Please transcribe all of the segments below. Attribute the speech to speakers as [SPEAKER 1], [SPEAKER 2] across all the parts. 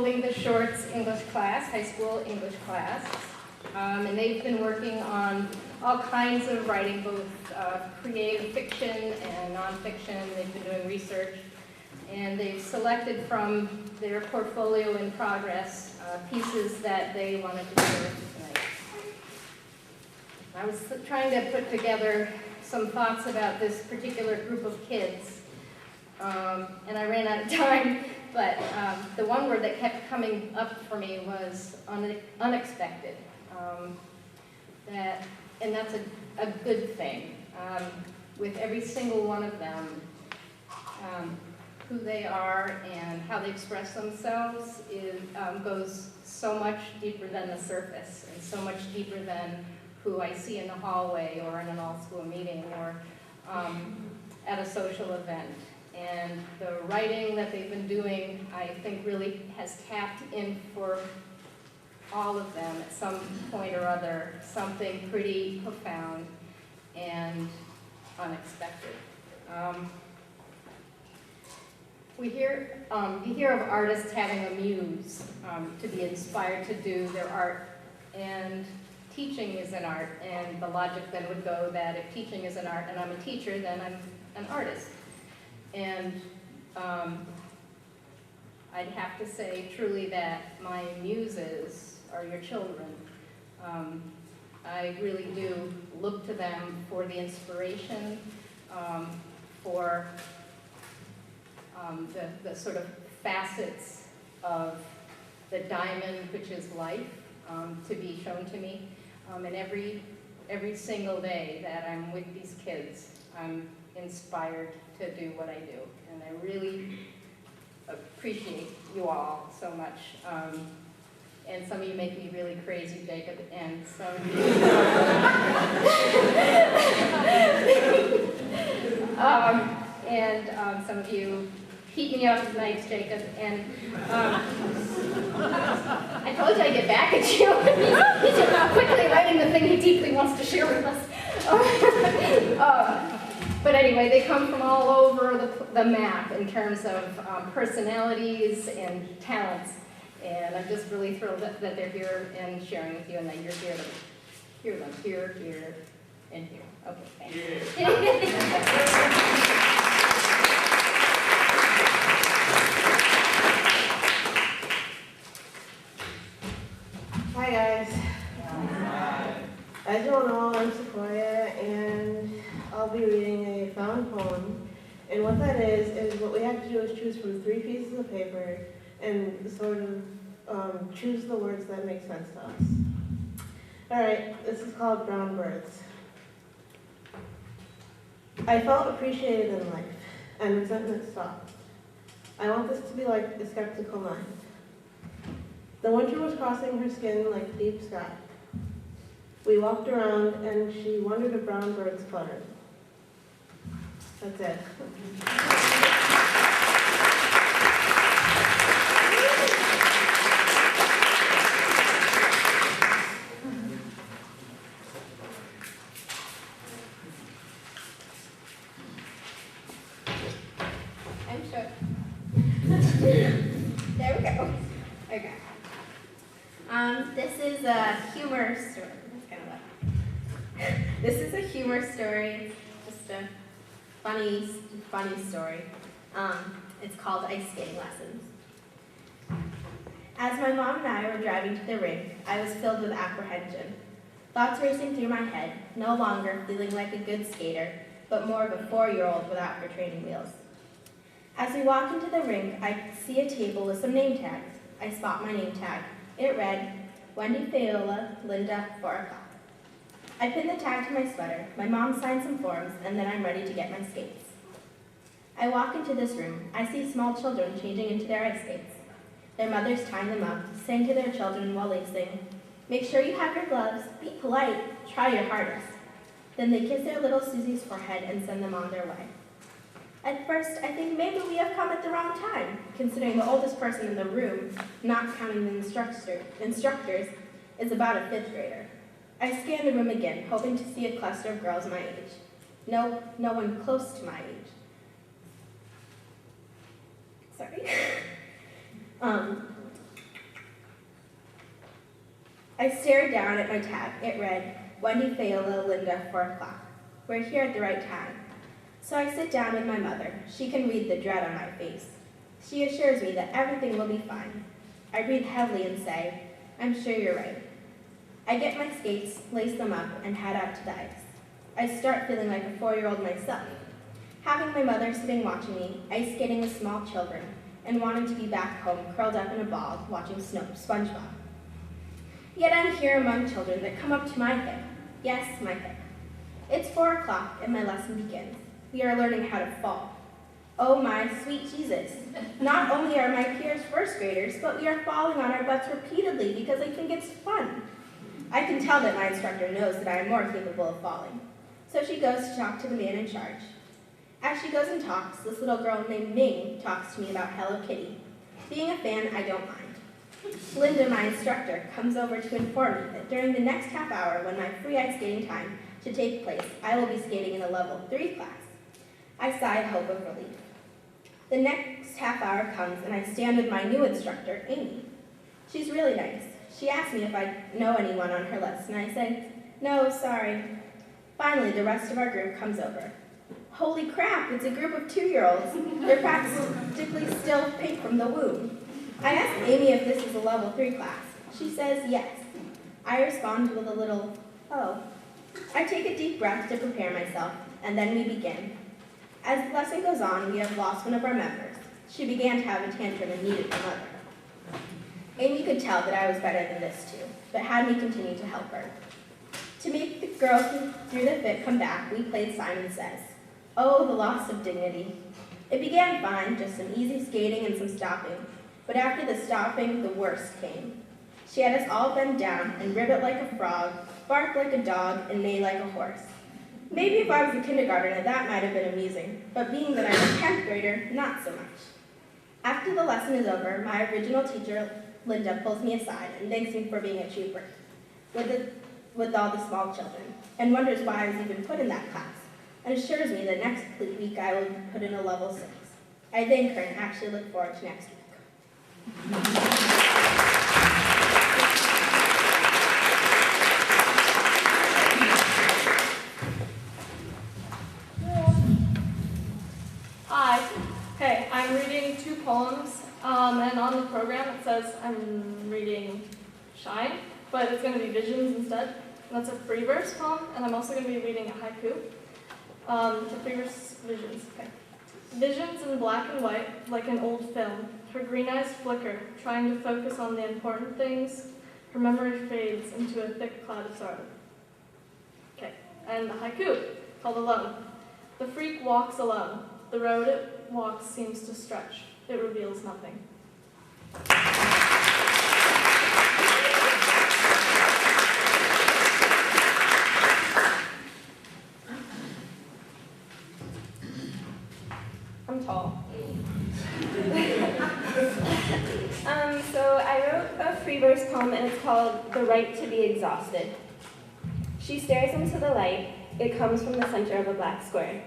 [SPEAKER 1] holding the Shorts English class, high school English class. And they've been working on all kinds of writing, both creative fiction and nonfiction. They've been doing research. And they've selected from their portfolio in progress pieces that they wanted to share with you tonight. I was trying to put together some thoughts about this particular group of kids, and I ran out of time, but the one word that kept coming up for me was unexpected. And that's a good thing. With every single one of them, who they are and how they express themselves goes so much deeper than the surface, and so much deeper than who I see in the hallway or in an all-school meeting or at a social event. And the writing that they've been doing, I think, really has tapped in for all of them at some point or other, something pretty profound and unexpected. You hear of artists having a muse to be inspired to do their art, and teaching is an art, and the logic then would go that if teaching is an art and I'm a teacher, then I'm an artist. And I'd have to say truly that my muses are your children. I really do look to them for the inspiration, for the sort of facets of the diamond, which is life, to be shown to me. And every single day that I'm with these kids, I'm inspired to do what I do. And I really appreciate you all so much. And some of you make me really crazy, Jacob, and some of you, some of you keep me up nights, Jacob, and I told you I'd get back at you. He's just now quickly writing the thing he deeply wants to share with us. But anyway, they come from all over the map in terms of personalities and talents, and I'm just really thrilled that they're here and sharing with you, and that you're here to hear them, here, and here. Okay, thanks.
[SPEAKER 2] Hi guys.
[SPEAKER 3] Hi.
[SPEAKER 2] As you all know, I'm Sequoia, and I'll be reading a found poem. And what that is what we have to do is choose from 3 pieces of paper and sort of choose the words that make sense to us. All right, this is called Brown Birds. I felt appreciated in life, and resentment stopped. I want this to be like a skeptical mind. The winter was crossing her skin like deep sky. We walked around, and she wondered if brown birds fluttered. That's it.
[SPEAKER 1] I'm shook. There we go. Okay.
[SPEAKER 4] This is a humor story. That's kind of loud. This is a humor story, just a funny story. It's called Ice Skating Lessons. As my mom and I were driving to the rink, I was filled with apprehension. Thoughts racing through my head, no longer feeling like a good skater, but more of a 4-year-old without her training wheels. As we walk into the rink, I see a table with some name tags. I spot my name tag. It read, Wendy Fayola, Linda, 4 o'clock. I pin the tag to my sweater, my mom signs some forms, and then I'm ready to get my skates. I walk into this room. I see small children changing into their ice skates. Their mothers tying them up, saying to their children while lacing, make sure you have your gloves, be polite, try your hardest. Then they kiss their little Susie's forehead and send them on their way. At first, I think maybe we have come at the wrong time, considering the oldest person in the room, not counting the instructors, is about a 5th grader. I scan the room again, hoping to see a cluster of girls my age. No one close to my age. Sorry. I stared down at my tab. It read, Wendy Fayola, Linda, 4 o'clock. We're here at the right time. So I sit down with my mother. She can read the dread on my face. She assures me that everything will be fine. I breathe heavily and say, I'm sure you're right. I get my skates, lace them up, and head out to the ice. I start feeling like a 4-year-old myself, having my mother sitting watching me, ice skating with small children, and wanting to be back home curled up in a ball watching SpongeBob. Yet I'm here among children that come up to my hip. Yes, my hip. It's 4 o'clock and my lesson begins. We are learning how to fall. Oh my sweet Jesus. Not only are my peers first graders, but we are falling on our butts repeatedly because they think it's fun. I can tell that my instructor knows that I am more capable of falling. So she goes to talk to the man in charge. As she goes and talks, this little girl named Ming talks to me about Hello Kitty. Being a fan, I don't mind. Linda, my instructor, comes over to inform me that during the next half hour when my free ice skating time should take place, I will be skating in a level 3 class. I sigh in hope of relief. The next half hour comes and I stand with my new instructor, Amy. She's really nice. She asks me if I know anyone on her list, and I say, no, sorry. Finally, the rest of our group comes over. Holy crap, it's a group of 2-year-olds. They're practically still pink from the womb. I ask Amy if this is a level 3 class. She says yes. I respond with a little, oh. I take a deep breath to prepare myself, and then we begin. As the lesson goes on, we have lost one of our members. She began to have a tantrum and needed her mother. Amy could tell that I was better than this too, but had me continue to help her. To make the girls who threw the fit come back, we played Simon Says. Oh, the loss of dignity. It began fine, just some easy skating and some stopping. But after the stopping, the worst came. She had us all bend down and ribbit like a frog, bark like a dog, and neigh like a horse. Maybe if I was a kindergartner, that might have been amusing, but being that I'm a 10th grader, not so much. After the lesson is over, my original teacher, Linda, pulls me aside and thanks me for being a trooper with all the small children, and wonders why I was even put in that class, and assures me that next week I will be put in a level 6. I thank her and actually look forward to next week.
[SPEAKER 3] Hi. Hey, I'm reading 2 poems, and on the program it says I'm reading Shine, but it's going to be Visions instead. And that's a free verse poem, and I'm also going to be reading a haiku. The free verse, Visions. Okay. Visions in black and white, like an old film. Her green eyes flicker, trying to focus on the important things. Her memory fades into a thick cloud of sorrow. Okay, and the haiku, called Alone. The freak walks alone. The road it walks seems to stretch. It reveals nothing.
[SPEAKER 5] I'm tall. So I wrote a free verse poem and it's called The Right to be Exhausted. She stares into the light. It comes from the center of a black square.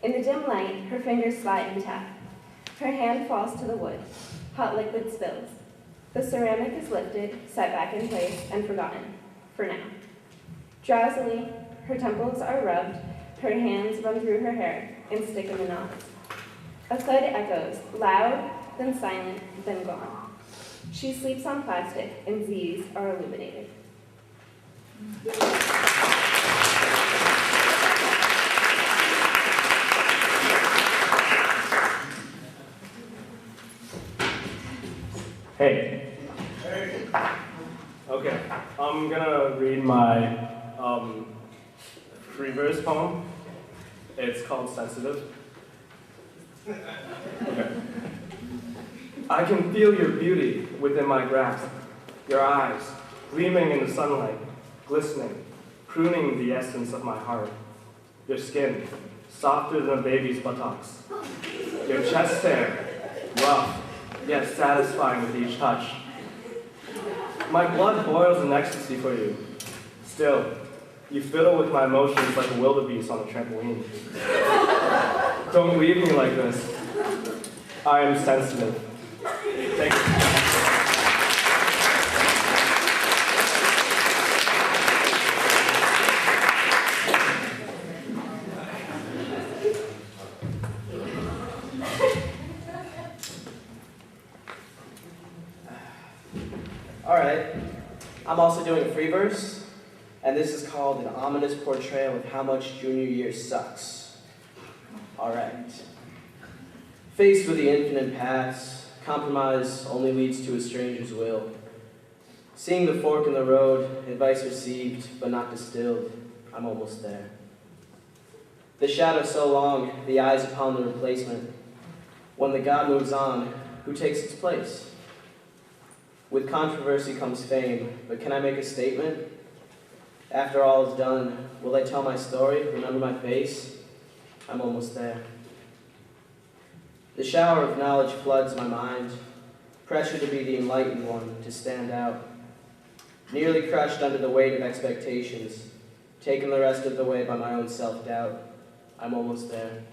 [SPEAKER 5] In the dim light, her fingers slide and tap. Her hand falls to the wood. Hot liquid spills. The ceramic is lifted, set back in place, and forgotten, for now. Drowsily, her temples are rubbed, her hands run through her hair and stick in the knots. A thud echoes, loud, then silent, then gone. She sleeps on plastic, and Z's are illuminated.
[SPEAKER 6] Hey. Okay, I'm gonna read my free verse poem. It's called Sensitive. Okay. I can feel your beauty within my grasp, your eyes gleaming in the sunlight, glistening, pruning the essence of my heart. Your skin, softer than a baby's buttocks. Your chest hair, rough, yet satisfying with each touch. My blood boils in ecstasy for you. Still, you fiddle with my emotions like a wildebeest on a trampoline. Don't leave me like this. I am sensitive. Thank you.
[SPEAKER 7] All right. I'm also doing a free verse, and this is called An Ominous Portrayal of How Much Junior Year Sucks. All right. Faced with the infinite paths, compromise only leads to a stranger's will. Seeing the fork in the road, advice received but not distilled, I'm almost there. The shadow so long, the eyes upon the replacement. When the god moves on, who takes its place? With controversy comes fame, but can I make a statement? After all is done, will I tell my story, remember my face? I'm almost there. The shower of knowledge floods my mind, pressure to be the enlightened one, to stand out. Nearly crushed under the weight of expectations, taken the rest of the way by my own self-doubt. I'm almost there.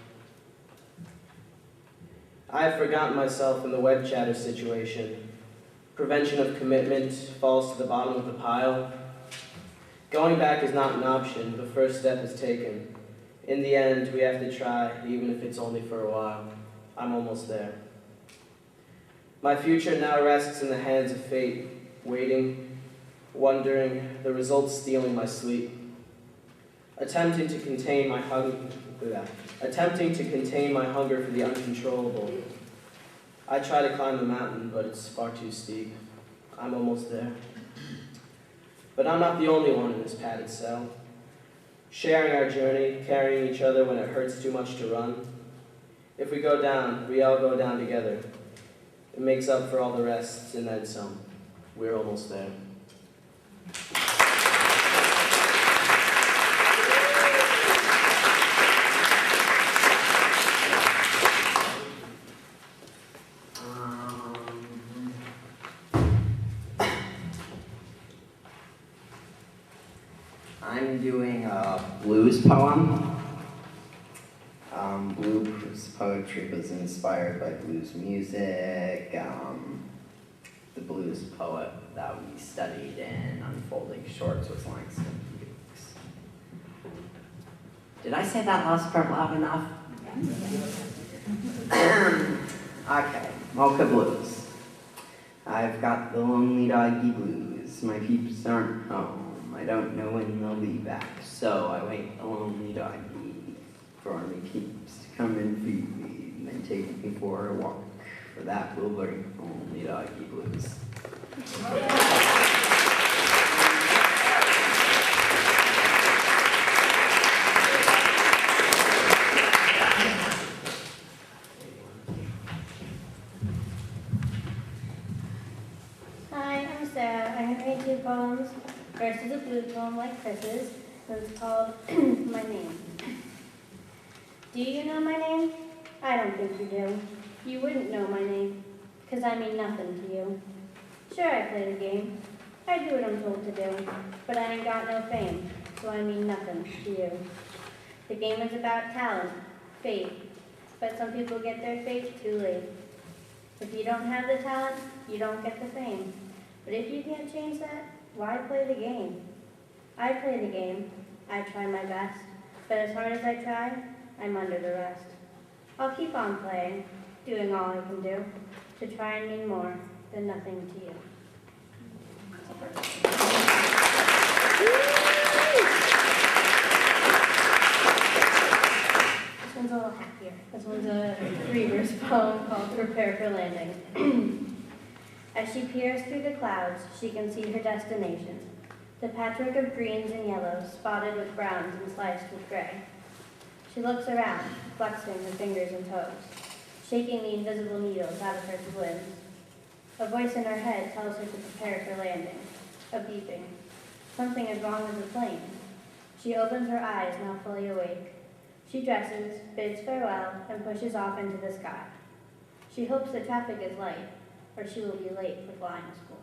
[SPEAKER 7] I have forgotten myself in the web chatter situation. Prevention of commitment falls to the bottom of the pile. Going back is not an option. The first step is taken. In the end, we have to try, even if it's only for a while. I'm almost there. My future now rests in the hands of fate, waiting, wondering, the results stealing my sleep. Attempting to contain my hunger for the uncontrollable. I try to climb the mountain, but it's far too steep. I'm almost there. But I'm not the only one in this padded cell. Sharing our journey, carrying each other when it hurts too much to run. If we go down, we all go down together. It makes up for all the rest and then some. We're almost there.
[SPEAKER 8] I'm doing a blues poem. Blues poetry was inspired by blues music. The blues poet that we studied in Unfolding Shorts was Langston Hughes. Did I say that last part loud enough? Okay, Mocha Blues. I've got the lonely doggy blues. My peeps aren't home. I don't know when they'll be back, so I wait the lonely doggy for me peeps to come and feed me, and then take me for a walk. For that will bring only doggy blues.
[SPEAKER 4] Hi, I'm Sarah. I'm going to read 2 poems. First is a blues poem like Chris's, and it's called My Name. Do you know my name? I don't think you do. You wouldn't know my name, 'cause I mean nothing to you. Sure, I play the game. I do what I'm told to do, but I ain't got no fame, so I mean nothing to you. The game is about talent, fate, but some people get their fate too late. If you don't have the talent, you don't get the fame. But if you can't change that, why play the game? I play the game. I try my best, but as hard as I try, I'm under the rest. I'll keep on playing, doing all I can do, to try and mean more than nothing to you. This one's a little happier. This one's a 3-verse poem called Prepare for Landing. As she peers through the clouds, she can see her destination. The patchwork of greens and yellows, spotted with browns and sliced with gray. She looks around, flexing her fingers and toes, shaking the invisible needles out of her limbs. A voice in her head tells her to prepare for landing, a beeping. Something is wrong with the plane. She opens her eyes, now fully awake. She dresses, bids farewell, and pushes off into the sky. She hopes the traffic is light, or she will be late for flying school.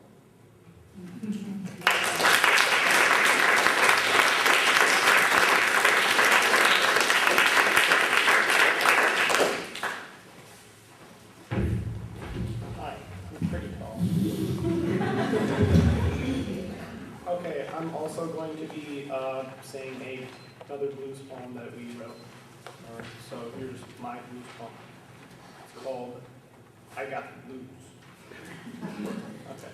[SPEAKER 9] Hi, I'm pretty tall. Okay, I'm also going to be saying another blues poem that we wrote. So here's my blues poem. It's called I Got the Blues. Okay.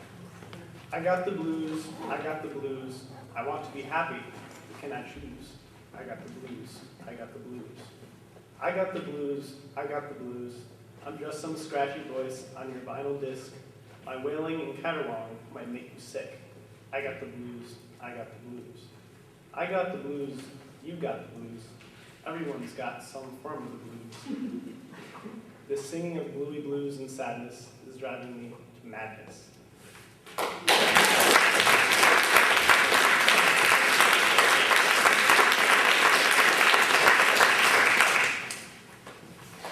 [SPEAKER 9] I got the blues, I got the blues. I want to be happy. Can I choose? I got the blues, I got the blues. I got the blues, I got the blues. I'm just some scratchy voice on your vinyl disc. My wailing and caterwauling might make you sick. I got the blues, I got the blues. I got the blues, you got the blues. Everyone's got some form of the blues. This singing of bluey blues and sadness is driving me to madness.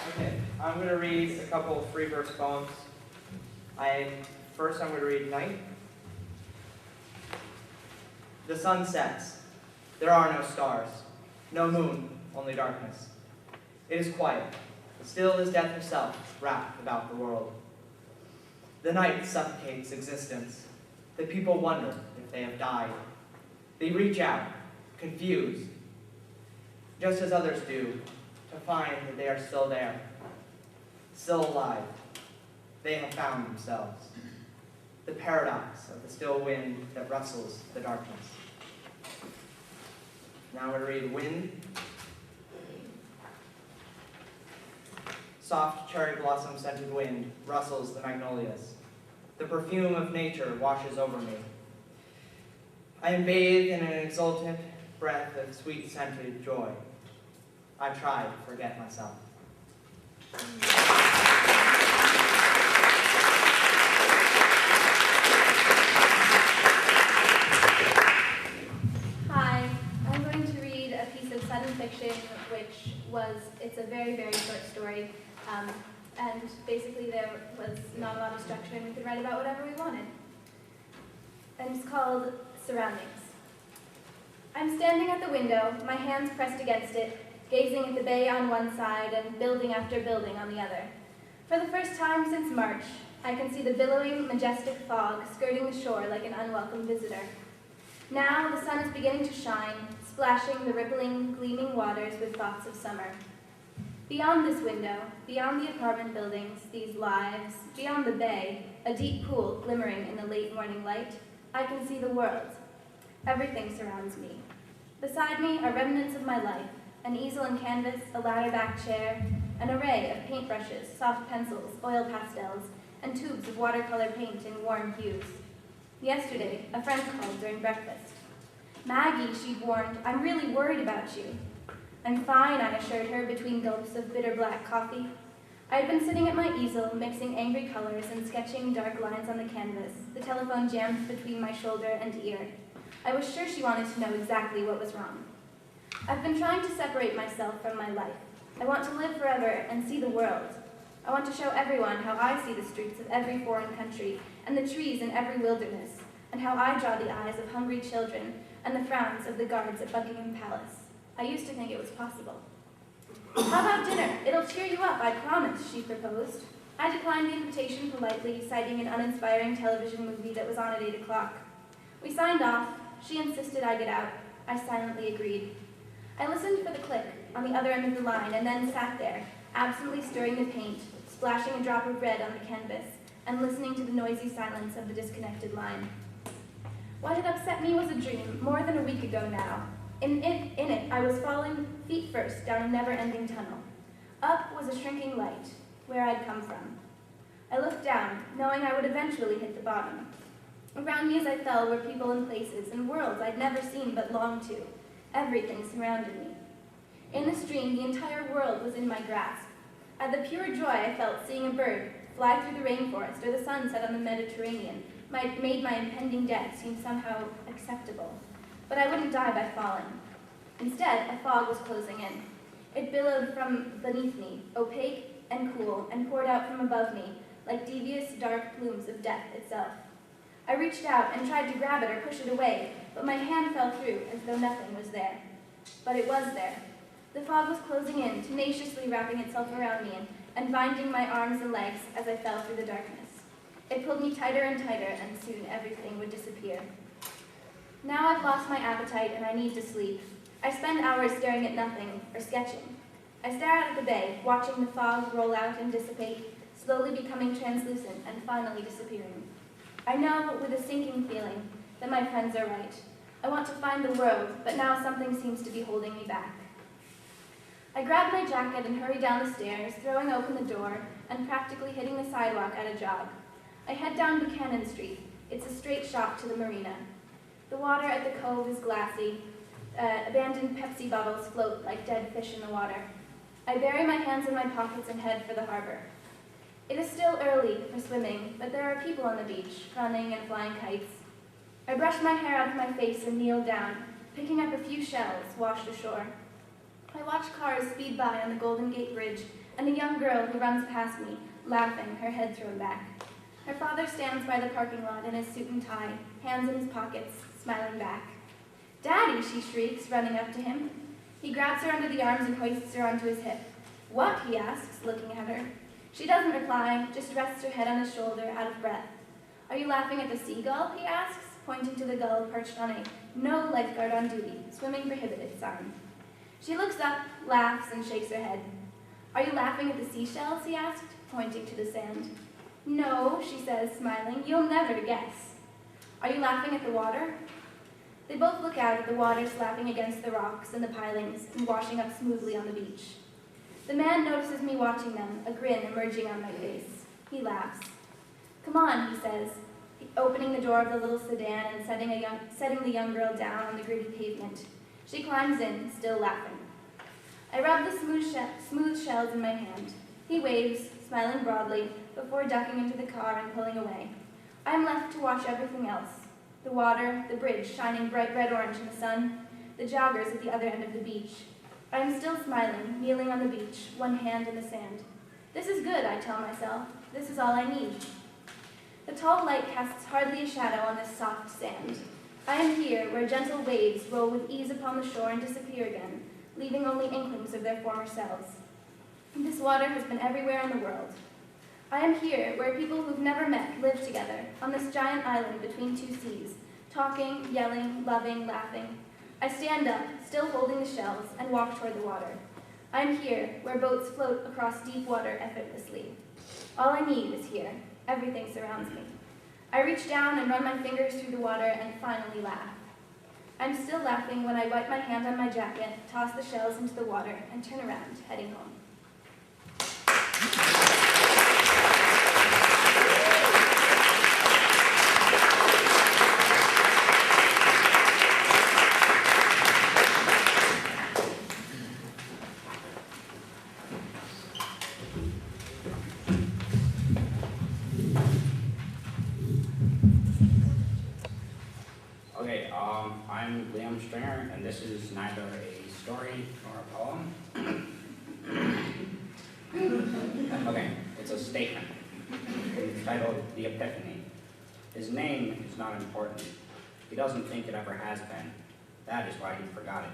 [SPEAKER 10] Okay, I'm going to read a couple of free verse poems. First I'm going to read Night. The sun sets. There are no stars, no moon, only darkness. It is quiet, still as death herself wrapped about the world. The night suffocates existence. The people wonder if they have died. They reach out, confused, just as others do, to find that they are still there, still alive. They have found themselves. The paradox of the still wind that rustles the darkness. Now we're going to read Wind. Soft cherry blossom scented wind rustles the magnolias. The perfume of nature washes over me. I am bathed in an exultant breath of sweet scented joy. I try to forget myself.
[SPEAKER 11] Hi, I'm going to read a piece of sudden fiction, it's a very, very short story, and basically there was not a lot of structure and we could write about whatever we wanted. And it's called Surroundings. I'm standing at the window, my hands pressed against it, gazing at the bay on one side and building after building on the other. For the first time since March, I can see the billowing, majestic fog skirting the shore like an unwelcome visitor. Now the sun is beginning to shine, splashing the rippling, gleaming waters with thoughts of summer. Beyond this window, beyond the apartment buildings, these lives, beyond the bay, a deep pool glimmering in the late morning light, I can see the world. Everything surrounds me. Beside me are remnants of my life, an easel and canvas, a ladder-back chair, an array of paintbrushes, soft pencils, oil pastels, and tubes of watercolor paint in warm hues. Yesterday, a friend called during breakfast. Maggie, she warned, I'm really worried about you. I'm fine, I assured her between gulps of bitter black coffee. I had been sitting at my easel, mixing angry colors and sketching dark lines on the canvas, the telephone jammed between my shoulder and ear. I was sure she wanted to know exactly what was wrong. I've been trying to separate myself from my life. I want to live forever and see the world. I want to show everyone how I see the streets of every foreign country and the trees in every wilderness, and how I draw the eyes of hungry children and the frowns of the guards at Buckingham Palace. I used to think it was possible. How about dinner? It'll cheer you up, I promise, she proposed. I declined the invitation politely, citing an uninspiring television movie that was on at 8 o'clock. We signed off. She insisted I get out. I silently agreed. I listened for the click on the other end of the line and then sat there, absently stirring the paint, splashing a drop of red on the canvas, and listening to the noisy silence of the disconnected line. What had upset me was a dream, more than a week ago now. In it, I was falling feet first down a never-ending tunnel. Up was a shrinking light, where I'd come from. I looked down, knowing I would eventually hit the bottom. Around me as I fell were people and places and worlds I'd never seen but longed to. Everything surrounded me. In this dream, the entire world was in my grasp. At the pure joy I felt seeing a bird fly through the rainforest or the sun set on the Mediterranean made my impending death seem somehow acceptable. But I wouldn't die by falling. Instead, a fog was closing in. It billowed from beneath me, opaque and cool, and poured out from above me, like devious, dark plumes of death itself. I reached out and tried to grab it or push it away, but my hand fell through as though nothing was there. But it was there. The fog was closing in, tenaciously wrapping itself around me and binding my arms and legs as I fell through the darkness. It pulled me tighter and tighter, and soon everything would disappear. Now I've lost my appetite and I need to sleep. I spend hours staring at nothing or sketching. I stare out at the bay, watching the fog roll out and dissipate, slowly becoming translucent and finally disappearing. I know with a sinking feeling that my friends are right. I want to find the world, but now something seems to be holding me back. I grab my jacket and hurry down the stairs, throwing open the door and practically hitting the sidewalk at a jog. I head down Buchanan Street. It's a straight shot to the marina. The water at the cove is glassy. Abandoned Pepsi bottles float like dead fish in the water. I bury my hands in my pockets and head for the harbor. It is still early for swimming, but there are people on the beach, running and flying kites. I brush my hair out of my face and kneel down, picking up a few shells washed ashore. I watch cars speed by on the Golden Gate Bridge and a young girl who runs past me, laughing, her head thrown back. Her father stands by the parking lot in his suit and tie, hands in his pockets, smiling back. "Daddy," she shrieks, running up to him. He grabs her under the arms and hoists her onto his hip. "What?" he asks, looking at her. She doesn't reply, just rests her head on his shoulder, out of breath. "Are you laughing at the seagull?" he asks, pointing to the gull perched on a "No lifeguard on duty, swimming prohibited" sign. She looks up, laughs, and shakes her head. "Are you laughing at the seashells?" he asked, pointing to the sand. "No," she says, smiling. "You'll never guess." "Are you laughing at the water?" They both look out at the water slapping against the rocks and the pilings and washing up smoothly on the beach. The man notices me watching them, a grin emerging on my face. He laughs. "Come on," he says, opening the door of the little sedan and setting the young girl down on the gritty pavement. She climbs in, still laughing. I rub the smooth shells in my hand. He waves, smiling broadly, before ducking into the car and pulling away. I am left to watch everything else. The water, the bridge shining bright red-orange in the sun, the joggers at the other end of the beach. I am still smiling, kneeling on the beach, one hand in the sand. This is good, I tell myself. This is all I need. The tall light casts hardly a shadow on this soft sand. I am here, where gentle waves roll with ease upon the shore and disappear again, leaving only inklings of their former selves. This water has been everywhere in the world. I am here, where people who've never met live together, on this giant island between two seas, talking, yelling, loving, laughing. I stand up, still holding the shells, and walk toward the water. I am here, where boats float across deep water effortlessly. All I need is here. Everything surrounds me. I reach down and run my fingers through the water and finally laugh. I'm still laughing when I wipe my hand on my jacket, toss the shells into the water, and turn around, heading home.
[SPEAKER 12] Okay, I'm Liam Stringer, and this is neither a story nor a poem. Okay, it's a statement. It's titled The Epiphany. His name is not important. He doesn't think it ever has been. That is why he forgot it.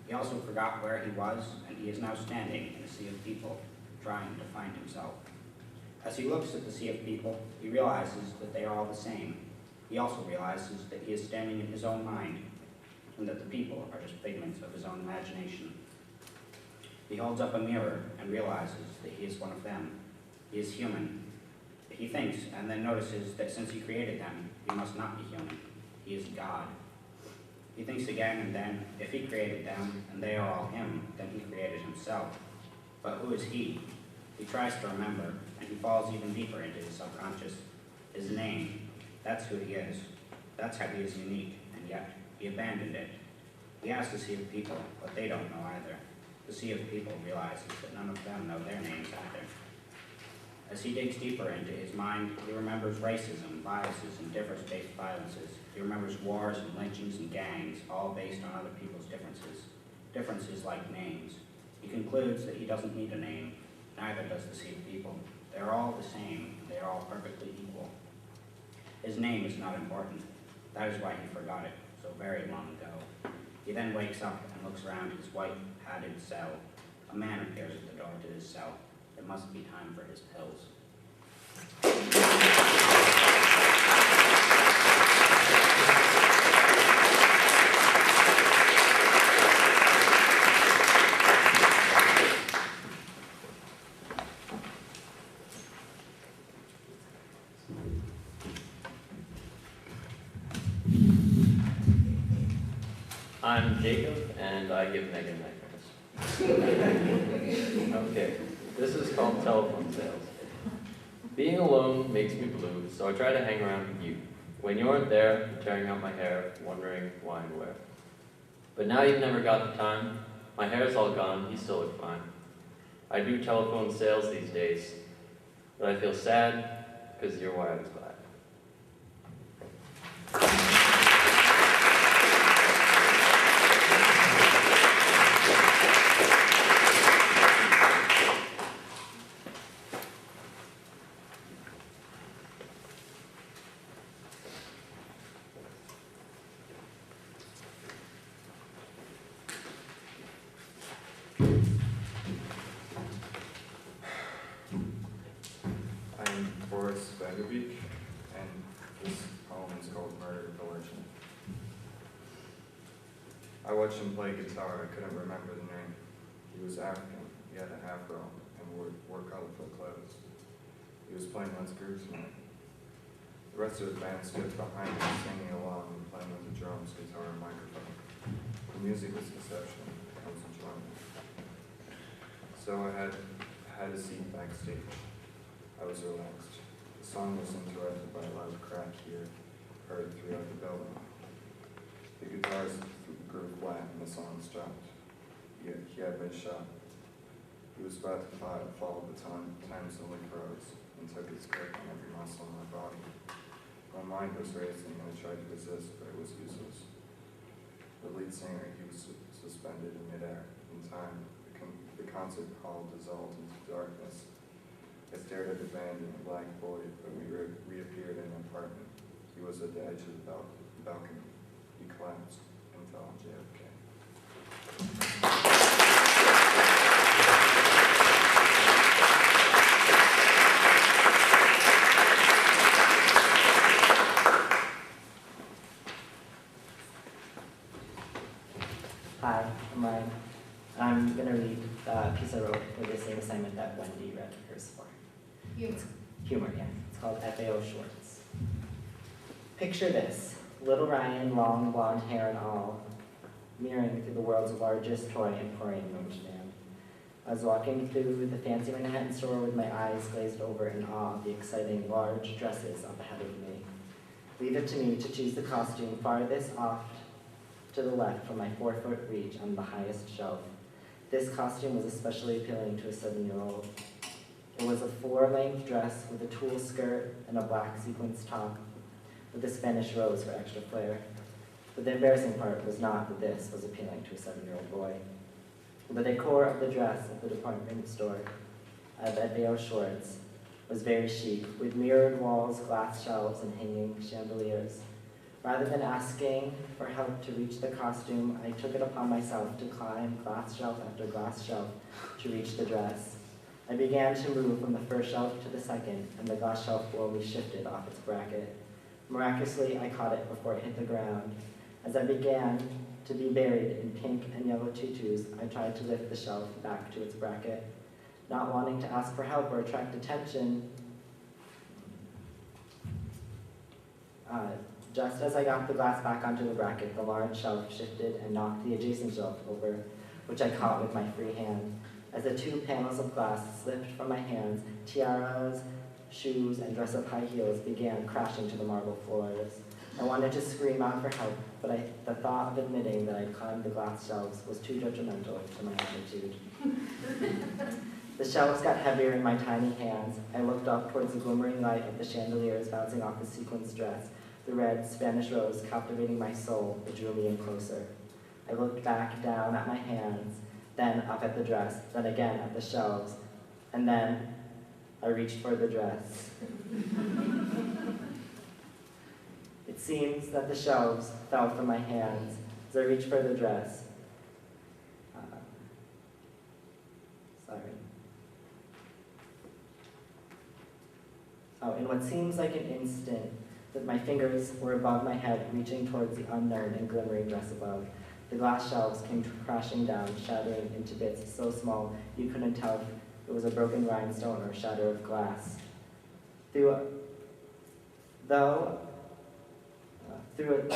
[SPEAKER 12] He also forgot where he was, and he is now standing in a sea of people, trying to find himself. As he looks at the sea of people, he realizes that they are all the same. He also realizes that he is standing in his own mind, and that the people are just figments of his own imagination. He holds up a mirror and realizes that he is one of them. He is human. He thinks and then notices that since he created them, he must not be human. He is God. He thinks again, and then, if he created them, and they are all him, then he created himself. But who is he? He tries to remember, and he falls even deeper into his subconscious. His name. That's who he is. That's how he is unique, and yet he abandoned it. He asks the sea of people, but they don't know either. The sea of people realizes that none of them know their names either. As he digs deeper into his mind, he remembers racism, biases, and difference-based violences. He remembers wars and lynchings and gangs, all based on other people's differences. Differences like names. He concludes that he doesn't need a name, neither does the sea of people. They are all the same, they are all perfectly equal. His name is not important. That is why he forgot it so very long ago. He then wakes up and looks around his white, padded cell. A man appears at the door to his cell. It must be time for his pills.
[SPEAKER 13] I'm Jacob, and I give Megan nightmares. Okay, this is called telephone sales. Being alone makes me blue, so I try to hang around with you. When you aren't there, I'm tearing out my hair, wondering why and where. But now you've never got the time. My hair's all gone, you still look fine. I do telephone sales these days, but I feel sad because you're why I was glad.
[SPEAKER 14] I'm Boris Vanderbeek, and this poem is called Murder Coalition. I watched him play guitar. I couldn't remember the name. He was African. He had a afro and wore colorful clothes. He was playing Let's Groove Tonight. The rest of the band stood behind him, singing along and playing with the drums, guitar, and microphone. The music was deception. I was enjoying it. So I had a seat backstage. I was relaxed. The song was interrupted by a loud crack here, heard throughout the building. The guitars grew flat and the song stopped. He had been shot. He was about to fall, but time suddenly froze and took its grip on every muscle in my body. My mind was racing and I tried to resist, but it was useless. The lead singer, he was suspended in midair. In time, the concert hall dissolved into darkness. I stared at the band in a black void, but we reappeared in an apartment. He was at the edge of the balcony. He collapsed and fell on JFK.
[SPEAKER 15] Hi, I'm Ryan. I'm going to read a piece I wrote for the same assignment that Wendy read hers for. Humor, yeah. It's called FAO Shorts. Picture this. Little Ryan, long blonde hair and all, mirroring through the world's largest toy emporium man. I was walking through the fancy Manhattan store with my eyes glazed over in awe of the exciting large dresses up ahead of me. Leave it to me to choose the costume farthest off to the left from my 4-foot reach on the highest shelf. This costume was especially appealing to a 7-year-old. It was a floor-length dress with a tulle skirt and a black sequins top with a Spanish rose for extra flair. But the embarrassing part was not that this was appealing to a 7-year-old boy. The decor of the dress at the department store of FAO Shorts was very chic, with mirrored walls, glass shelves, and hanging chandeliers. Rather than asking for help to reach the costume, I took it upon myself to climb glass shelf after glass shelf to reach the dress. I began to move from the first shelf to the second, and the glass shelf below me shifted off its bracket. Miraculously, I caught it before it hit the ground. As I began to be buried in pink and yellow tutus, I tried to lift the shelf back to its bracket. Not wanting to ask for help or attract attention, just as I got the glass back onto the bracket, the large shelf shifted and knocked the adjacent shelf over, which I caught with my free hand. As the 2 panels of glass slipped from my hands, tiaras, shoes, and dress-up high heels began crashing to the marble floors. I wanted to scream out for help, but the thought of admitting that I'd climbed the glass shelves was too detrimental to my attitude. The shelves got heavier in my tiny hands. I looked up towards the glimmering light of the chandeliers bouncing off the sequins dress. The red Spanish rose captivating my soul, it drew me in closer. I looked back down at my hands, then up at the dress, then again at the shelves, and then I reached for the dress. It seems that the shelves fell from my hands as I reached for the dress. In what seems like an instant, that my fingers were above my head, reaching towards the unknown and glimmering dress above. The glass shelves came crashing down, shattering into bits so small you couldn't tell if it was a broken rhinestone or a shatter of glass. Through it,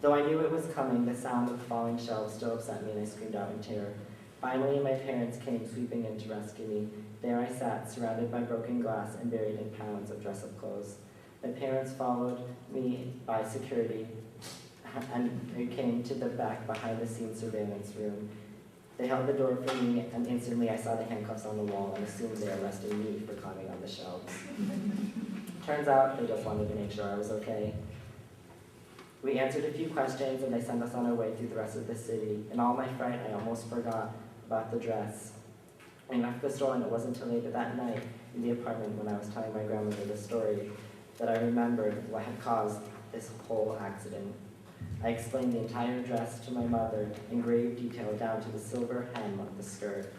[SPEAKER 15] Though I knew it was coming, the sound of the falling shells still upset me and I screamed out in terror. Finally, my parents came sweeping in to rescue me. There I sat, surrounded by broken glass and buried in pounds of dress-up clothes. My parents followed me by security, and they came to the back behind-the-scenes surveillance room. They held the door for me, and instantly I saw the handcuffs on the wall and assumed they arrested me for climbing on the shelves. Turns out they just wanted to make sure I was okay. We answered a few questions, and they sent us on our way through the rest of the city. In all my fright, I almost forgot about the dress. I left the store, and it wasn't until later that night in the apartment when I was telling my grandmother the story that I remembered what had caused this whole accident. I explained the entire dress to my mother in grave detail down to the silver hem of the skirt.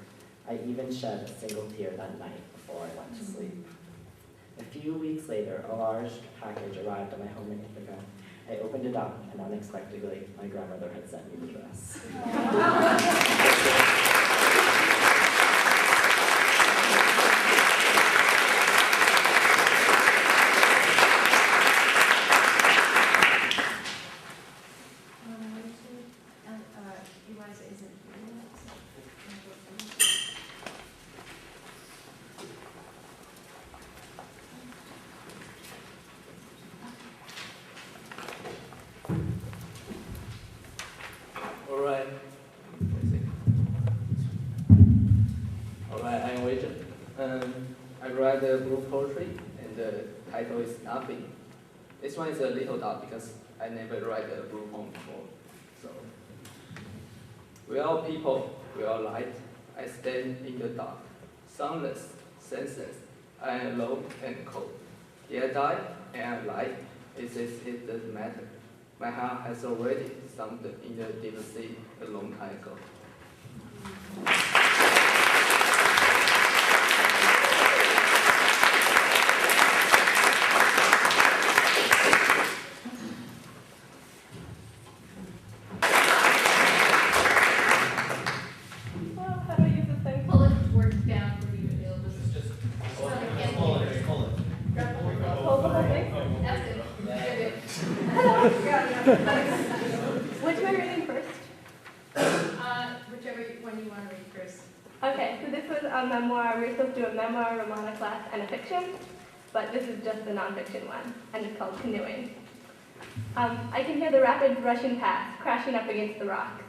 [SPEAKER 15] I even shed a single tear that night before I went to sleep. A few weeks later, a large package arrived at my home in Ithaca. I opened it up, and unexpectedly, my grandmother had sent me the dress.
[SPEAKER 16] Alright, I'm Richard. I write the blue poetry, and the title is Nothing. This one is a little dark because I never write a blue poem before. So, we are all people, we are light. I stand in the dark, sunless, senseless. I am alone and cold. Yet I am alive. It doesn't matter. My heart has already sunk in the deep sea a long time ago.
[SPEAKER 3] How do I use this thing?
[SPEAKER 1] Pull it towards down for you, it'll just.
[SPEAKER 3] Hold the whole thing?
[SPEAKER 1] That's good. You're good.
[SPEAKER 3] Which am I reading first?
[SPEAKER 1] Whichever one you want to read first.
[SPEAKER 3] Okay, so this was a memoir. We were supposed to do a memoir, Romana class, and a fiction, but this is just the nonfiction one, and it's called Canoeing. I can hear the rapids rushing past, crashing up against the rocks.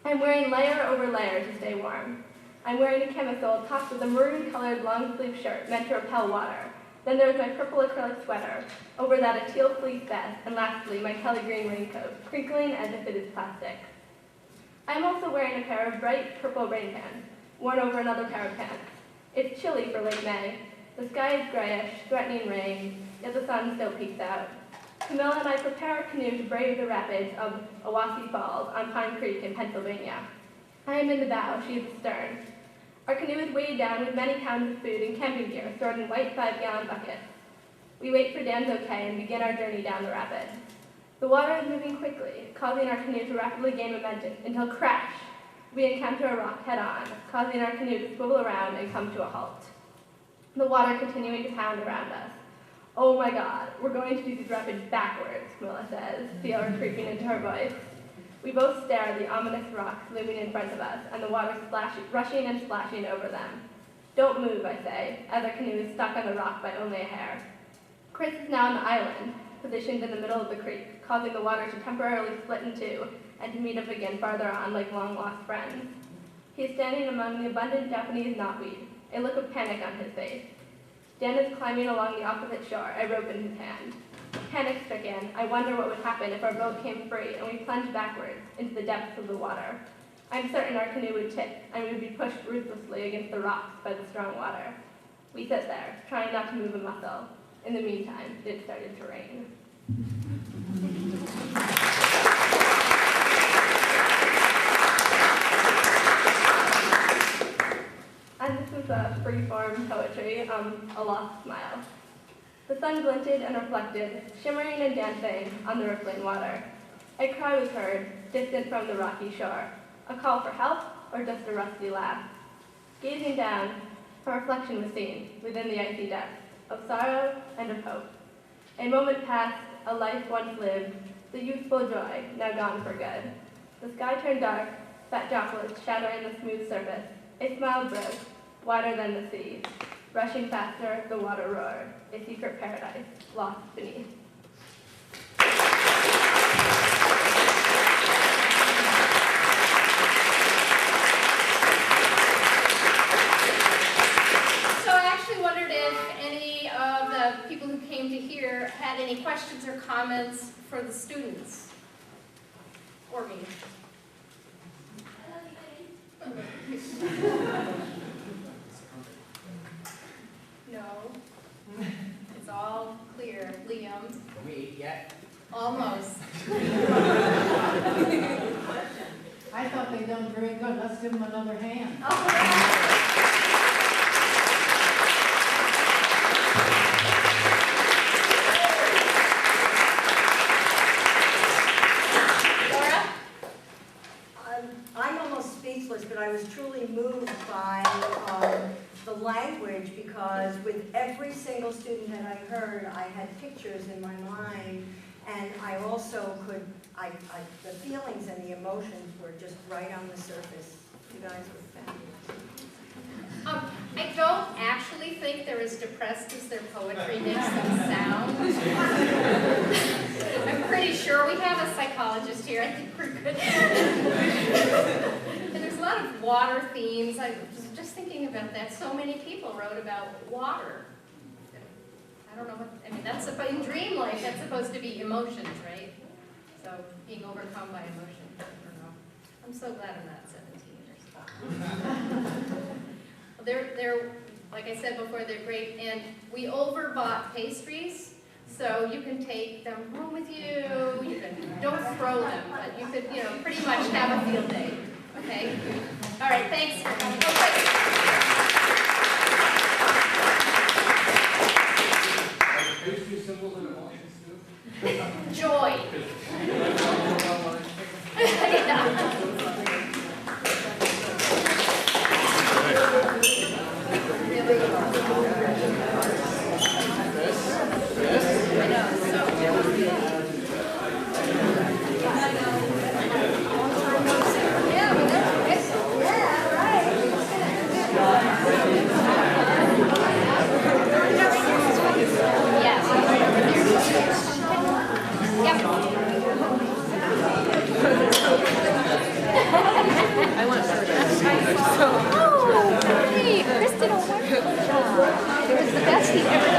[SPEAKER 3] I'm wearing layer over layer to stay warm. I'm wearing a camisole topped with a maroon-colored long-sleeve shirt meant to repel water. Then there's my purple acrylic sweater, over that a teal fleece vest, and lastly, my Kelly green raincoat, crinkling as if it is plastic. I'm also wearing a pair of bright purple rain pants, worn over another pair of pants. It's chilly for late May. The sky is grayish, threatening rain, yet the sun still peeks out. Camilla and I prepare our canoe to brave the rapids of Owassi Falls on Pine Creek in Pennsylvania. I am in the bow, she is the stern. Our canoe is weighed down with many pounds of food and camping gear stored in white 5-gallon buckets. We wait for Dan's okay and begin our journey down the rapids. The water is moving quickly, causing our canoe to rapidly gain momentum until crash! We encounter a rock head-on, causing our canoe to swivel around and come to a halt. The water continuing to pound around us. Oh my God, we're going to do these rapids backwards, Camilla says, fear creeping into her voice. We both stare at the ominous rocks looming in front of us and the water rushing and splashing over them. Don't move, I say, as our canoe is stuck on the rock by only a hair. Chris is now on the island, positioned in the middle of the creek, causing the water to temporarily split in two and to meet up again farther on like long-lost friends. He is standing among the abundant Japanese knotweed, a look of panic on his face. Dan is climbing along the opposite shore, a rope in his hand. Panic-stricken, I wonder what would happen if our boat came free and we plunged backwards into the depths of the water. I'm certain our canoe would tip and we would be pushed ruthlessly against the rocks by the strong water. We sit there, trying not to move a muscle. In the meantime, it started to rain. And this is a free-form poetry, A Lost Smile. The sun glinted and reflected, shimmering and dancing on the rippling water. A cry was heard, distant from the rocky shore. A call for help, or just a rusty laugh? Gazing down, a reflection was seen within the icy depths of sorrow and of hope. A moment passed, a life once lived, the youthful joy, now gone for good. The sky turned dark, fat droplets shattering the smooth surface. A smile broke, wider than the sea. Rushing faster, the water roared, a secret paradise lost beneath.
[SPEAKER 1] So I actually wondered if any of the people who came to hear had any questions or comments for the students or me. No, it's all clear. Liam?
[SPEAKER 12] Can we eat yet?
[SPEAKER 1] Almost.
[SPEAKER 17] I thought they done very good. Let's give them another hand.
[SPEAKER 18] I'm almost speechless, but I was truly moved by the language, because with every single student that I heard, I had pictures in my mind, and I also could, the feelings and the emotions were just right on the surface. You guys were fabulous.
[SPEAKER 1] I don't actually think they're as depressed as their poetry makes them sound. I'm pretty sure we have a psychologist here. I think we're good. And there's a lot of water themes. I was just thinking about that. So many people wrote about water. I don't know what, I mean, that's in Dreamlight, that's supposed to be emotions, right? So being overcome by emotion. I don't know. I'm so glad I'm not 17 or so. They're, like I said before, they're great, and we overbought pastries, so you can take them home with you. You can, don't throw them, but you could, pretty much have a field day. Okay. All right. Thanks for coming.
[SPEAKER 19] Pastry symbols and emotions too?
[SPEAKER 1] Joy.
[SPEAKER 11] Oh, hey, Kristen, wonderful job. It was the best he's ever done.